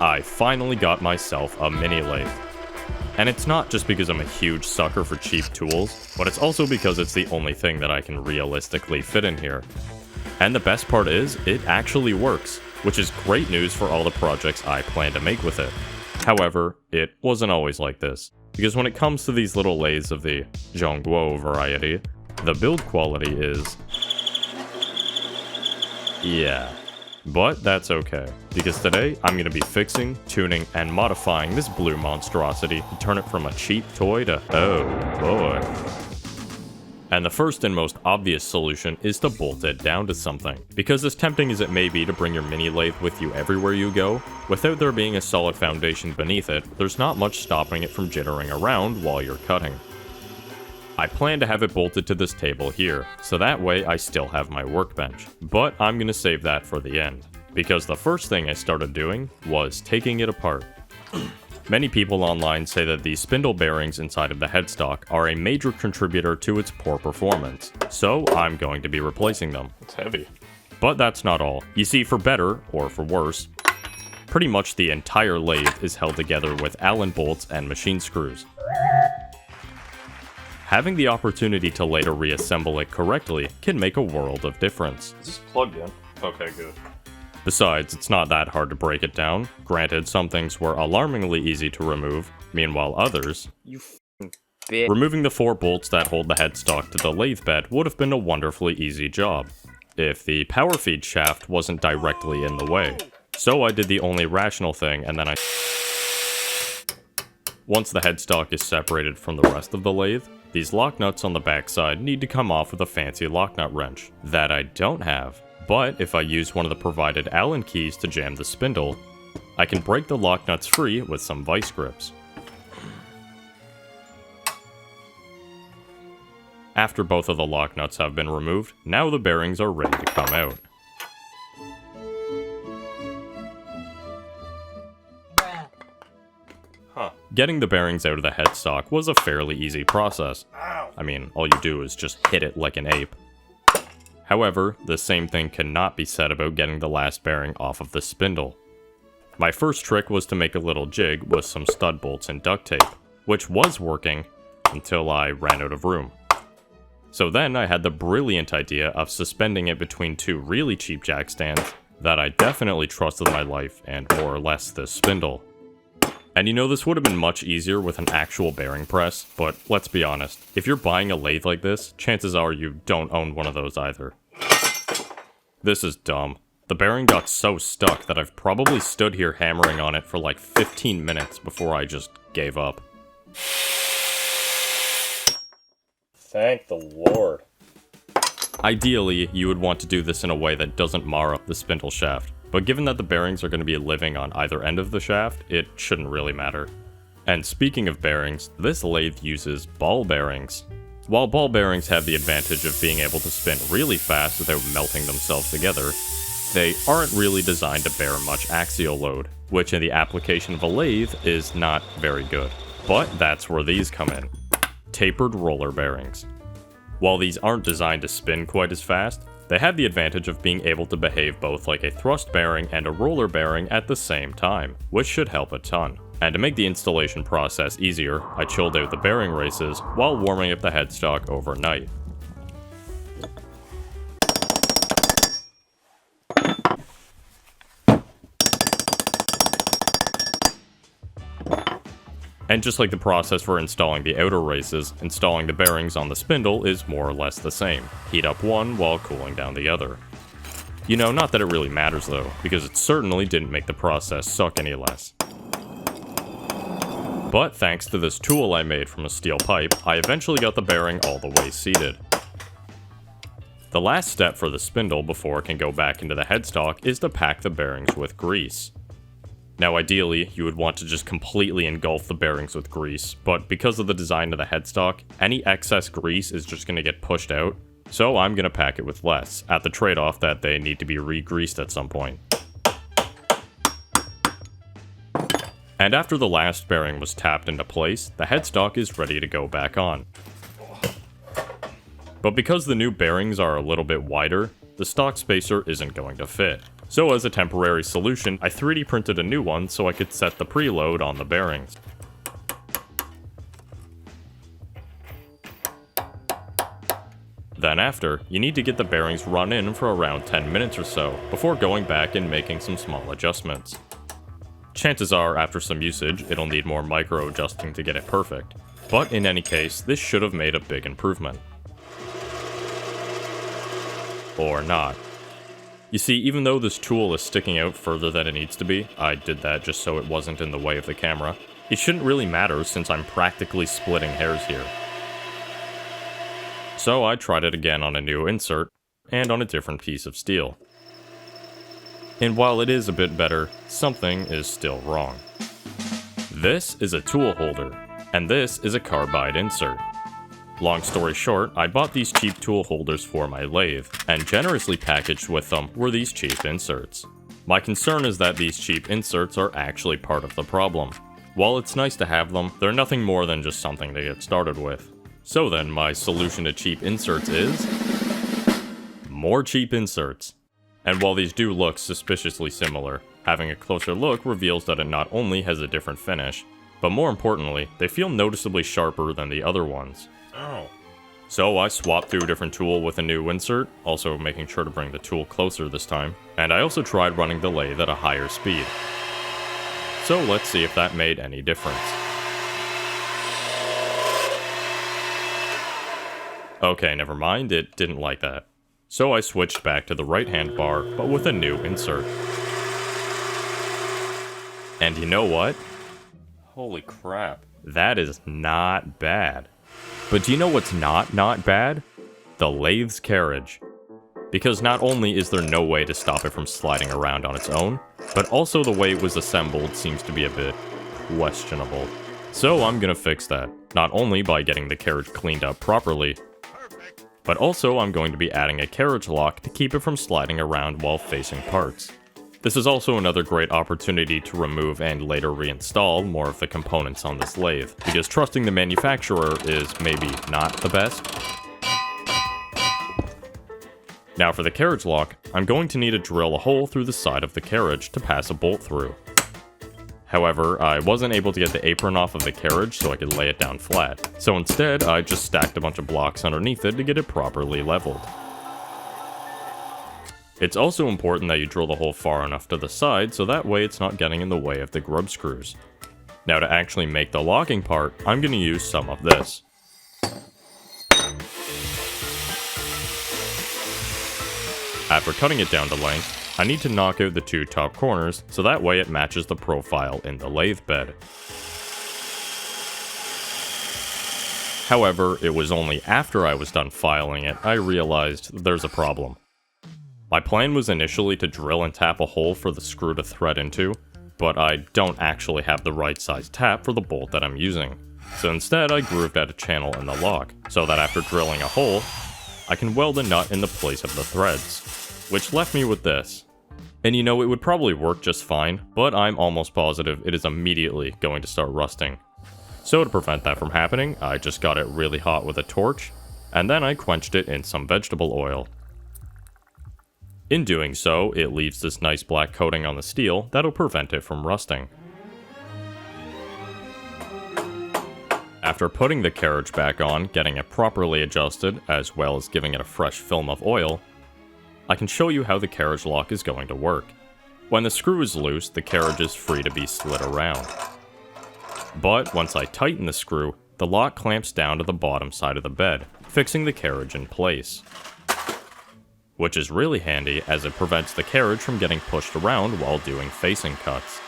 I finally got myself a mini lathe. And it's not just because I'm a huge sucker for cheap tools, but it's also because it's the only thing that I can realistically fit in here. And the best part is, it actually works, which is great news for all the projects I plan to make with it. However, it wasn't always like this, because when it comes to these little lathes of the Zhongguo variety, the build quality is... yeah. But that's okay, because today I'm going to be fixing, tuning, and modifying this blue monstrosity to turn it from a cheap toy to, oh boy. And the first and most obvious solution is to bolt it down to something. Because as tempting as it may be to bring your mini lathe with you everywhere you go, without there being a solid foundation beneath it, there's not much stopping it from jittering around while you're cutting. I plan to have it bolted to this table here, so that way I still have my workbench. But I'm gonna save that for the end, because the first thing I started doing was taking it apart. Many people online say that the spindle bearings inside of the headstock are a major contributor to its poor performance, so I'm going to be replacing them. It's heavy. But that's not all. You see, for better, or for worse, pretty much the entire lathe is held together with Allen bolts and machine screws. Having the opportunity to later reassemble it correctly can make a world of difference. Is this plugged in? Okay, good. Besides, it's not that hard to break it down. Granted, some things were alarmingly easy to remove, meanwhile others... You f***ing bitch. Removing the 4 bolts that hold the headstock to the lathe bed would have been a wonderfully easy job, if the power feed shaft wasn't directly in the way. So I did the only rational thing, and then I... Once the headstock is separated from the rest of the lathe, these lock nuts on the backside need to come off with a fancy lock nut wrench. That I don't have. But if I use one of the provided Allen keys to jam the spindle, I can break the lock nuts free with some vice grips. After both of the lock nuts have been removed, now the bearings are ready to come out. Getting the bearings out of the headstock was a fairly easy process. I mean, all you do is just hit it like an ape. However, the same thing cannot be said about getting the last bearing off of the spindle. My first trick was to make a little jig with some stud bolts and duct tape, which was working until I ran out of room. So then I had the brilliant idea of suspending it between 2 really cheap jack stands that I definitely trusted my life and more or less this spindle. And you know, this would have been much easier with an actual bearing press, but let's be honest, if you're buying a lathe like this, chances are you don't own one of those either. This is dumb. The bearing got so stuck that I've probably stood here hammering on it for like 15 minutes before I just gave up. Thank the Lord. Ideally, you would want to do this in a way that doesn't mar up the spindle shaft, but given that the bearings are going to be living on either end of the shaft, it shouldn't really matter. And speaking of bearings, this lathe uses ball bearings. While ball bearings have the advantage of being able to spin really fast without melting themselves together, they aren't really designed to bear much axial load, which in the application of a lathe is not very good. But that's where these come in. Tapered roller bearings. While these aren't designed to spin quite as fast, they have the advantage of being able to behave both like a thrust bearing and a roller bearing at the same time, which should help a ton. And to make the installation process easier, I chilled out the bearing races while warming up the headstock overnight. And just like the process for installing the outer races, installing the bearings on the spindle is more or less the same. Heat up one while cooling down the other. You know, not that it really matters though, because it certainly didn't make the process suck any less. But thanks to this tool I made from a steel pipe, I eventually got the bearing all the way seated. The last step for the spindle before it can go back into the headstock is to pack the bearings with grease. Now ideally, you would want to just completely engulf the bearings with grease, but because of the design of the headstock, any excess grease is just going to get pushed out, so I'm going to pack it with less, at the trade-off that they need to be re-greased at some point. And after the last bearing was tapped into place, the headstock is ready to go back on. But because the new bearings are a little bit wider, the stock spacer isn't going to fit. So as a temporary solution, I 3D printed a new one so I could set the preload on the bearings. Then after, you need to get the bearings run in for around 10 minutes or so, before going back and making some small adjustments. Chances are, after some usage, it'll need more micro adjusting to get it perfect. But in any case, this should have made a big improvement. Or not. You see, even though this tool is sticking out further than it needs to be, I did that just so it wasn't in the way of the camera, it shouldn't really matter since I'm practically splitting hairs here. So I tried it again on a new insert, and on a different piece of steel. And while it is a bit better, something is still wrong. This is a tool holder, and this is a carbide insert. Long story short, I bought these cheap tool holders for my lathe, and generously packaged with them were these cheap inserts. My concern is that these cheap inserts are actually part of the problem. While it's nice to have them, they're nothing more than just something to get started with. So then, my solution to cheap inserts is... more cheap inserts. And while these do look suspiciously similar, having a closer look reveals that it not only has a different finish, but more importantly, they feel noticeably sharper than the other ones. Ow. So I swapped through a different tool with a new insert, also making sure to bring the tool closer this time, and I also tried running the lathe at a higher speed. So let's see if that made any difference. Okay, never mind, it didn't like that. So I switched back to the right-hand bar, but with a new insert. And you know what? Holy crap. That is not bad. But do you know what's not bad? The lathe's carriage. Because not only is there no way to stop it from sliding around on its own, but also the way it was assembled seems to be a bit questionable. So I'm gonna fix that, not only by getting the carriage cleaned up properly, but also I'm going to be adding a carriage lock to keep it from sliding around while facing parts. This is also another great opportunity to remove and later reinstall more of the components on this lathe, because trusting the manufacturer is maybe not the best. Now for the carriage lock, I'm going to need to drill a hole through the side of the carriage to pass a bolt through. However, I wasn't able to get the apron off of the carriage so I could lay it down flat, so instead I just stacked a bunch of blocks underneath it to get it properly leveled. It's also important that you drill the hole far enough to the side so that way it's not getting in the way of the grub screws. Now to actually make the locking part, I'm going to use some of this. After cutting it down to length, I need to knock out the two top corners so that way it matches the profile in the lathe bed. However, it was only after I was done filing it I realized there's a problem. My plan was initially to drill and tap a hole for the screw to thread into, but I don't actually have the right size tap for the bolt that I'm using. So instead I grooved out a channel in the lock, so that after drilling a hole, I can weld a nut in the place of the threads, which left me with this. And you know, it would probably work just fine, but I'm almost positive it is immediately going to start rusting. So to prevent that from happening, I just got it really hot with a torch, and then I quenched it in some vegetable oil. In doing so, it leaves this nice black coating on the steel that'll prevent it from rusting. After putting the carriage back on, getting it properly adjusted, as well as giving it a fresh film of oil, I can show you how the carriage lock is going to work. When the screw is loose, the carriage is free to be slid around. But once I tighten the screw, the lock clamps down to the bottom side of the bed, fixing the carriage in place. Which is really handy as it prevents the carriage from getting pushed around while doing facing cuts.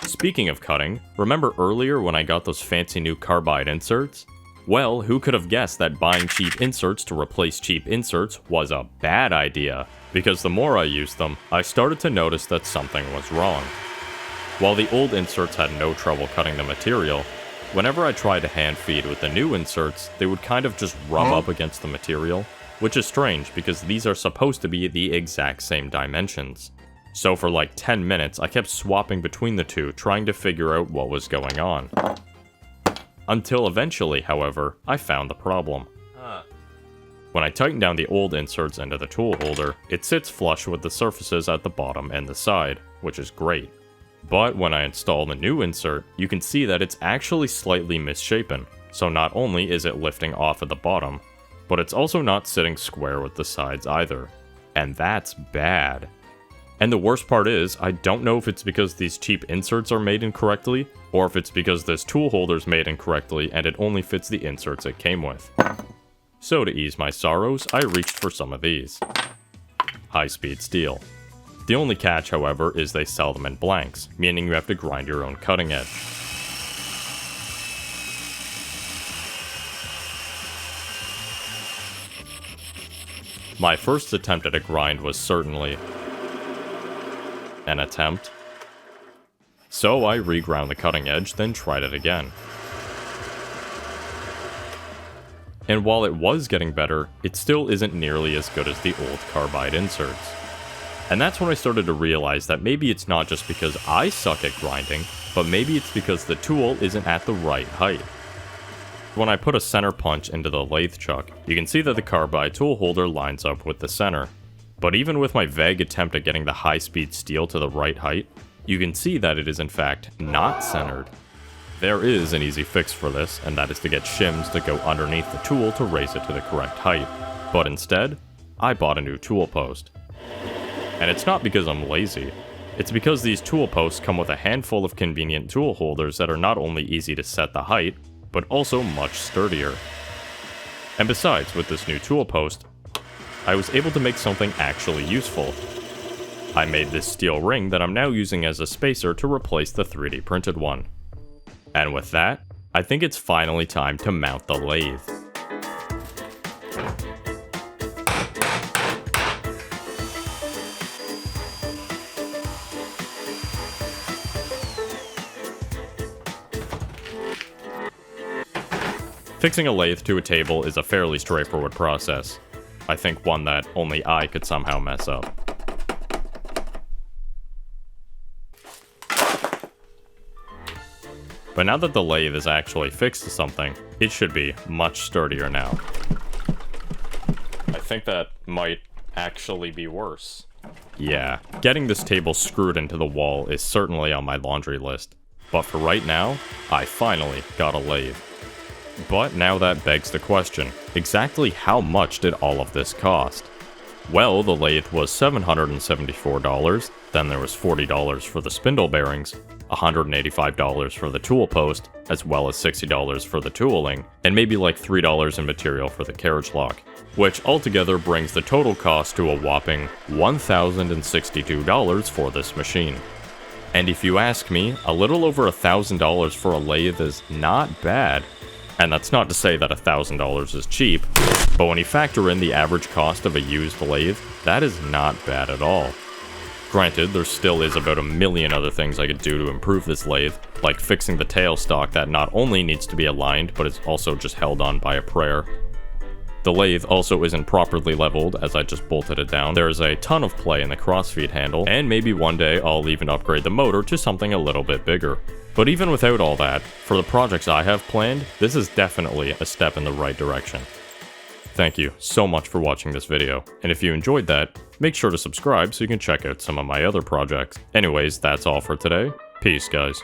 Speaking of cutting, remember earlier when I got those fancy new carbide inserts? Well, who could have guessed that buying cheap inserts to replace cheap inserts was a bad idea? Because the more I used them, I started to notice that something was wrong. While the old inserts had no trouble cutting the material, whenever I tried to hand feed with the new inserts, they would kind of just rub up against the material, which is strange because these are supposed to be the exact same dimensions. So for like 10 minutes, I kept swapping between the two, trying to figure out what was going on. Until eventually, however, I found the problem. When I tighten down the old inserts into the tool holder, it sits flush with the surfaces at the bottom and the side, which is great. But when I install the new insert, you can see that it's actually slightly misshapen, so not only is it lifting off at the bottom, but it's also not sitting square with the sides either. And that's bad. And the worst part is, I don't know if it's because these cheap inserts are made incorrectly, or if it's because this tool holder's made incorrectly and it only fits the inserts it came with. So to ease my sorrows, I reached for some of these. High-speed steel. The only catch, however, is they sell them in blanks, meaning you have to grind your own cutting edge. My first attempt at a grind was certainly an attempt. So I reground the cutting edge, then tried it again. And while it was getting better, it still isn't nearly as good as the old carbide inserts. And that's when I started to realize that maybe it's not just because I suck at grinding, but maybe it's because the tool isn't at the right height. When I put a center punch into the lathe chuck, you can see that the carbide tool holder lines up with the center. But even with my vague attempt at getting the high-speed steel to the right height, you can see that it is in fact not centered. There is an easy fix for this, and that is to get shims to go underneath the tool to raise it to the correct height. But instead, I bought a new tool post. And it's not because I'm lazy, it's because these tool posts come with a handful of convenient tool holders that are not only easy to set the height, but also much sturdier. And besides, with this new tool post, I was able to make something actually useful. I made this steel ring that I'm now using as a spacer to replace the 3D printed one. And with that, I think it's finally time to mount the lathe. Fixing a lathe to a table is a fairly straightforward process. I think one that only I could somehow mess up. But now that the lathe is actually fixed to something, it should be much sturdier now. I think that might actually be worse. Yeah, getting this table screwed into the wall is certainly on my laundry list. But for right now, I finally got a lathe. But now that begs the question, exactly how much did all of this cost? Well, the lathe was $774, then there was $40 for the spindle bearings, $185 for the tool post, as well as $60 for the tooling, and maybe like $3 in material for the carriage lock, which altogether brings the total cost to a whopping $1,062 for this machine. And if you ask me, a little over $1,000 for a lathe is not bad. And that's not to say that $1,000 is cheap, but when you factor in the average cost of a used lathe, that is not bad at all. Granted, there still is about a million other things I could do to improve this lathe, like fixing the tailstock that not only needs to be aligned, but is also just held on by a prayer. The lathe also isn't properly leveled as I just bolted it down. There's a ton of play in the crossfeed handle, and maybe one day I'll even upgrade the motor to something a little bit bigger. But even without all that, for the projects I have planned, this is definitely a step in the right direction. Thank you so much for watching this video, and if you enjoyed that, make sure to subscribe so you can check out some of my other projects. Anyways, that's all for today. Peace, guys.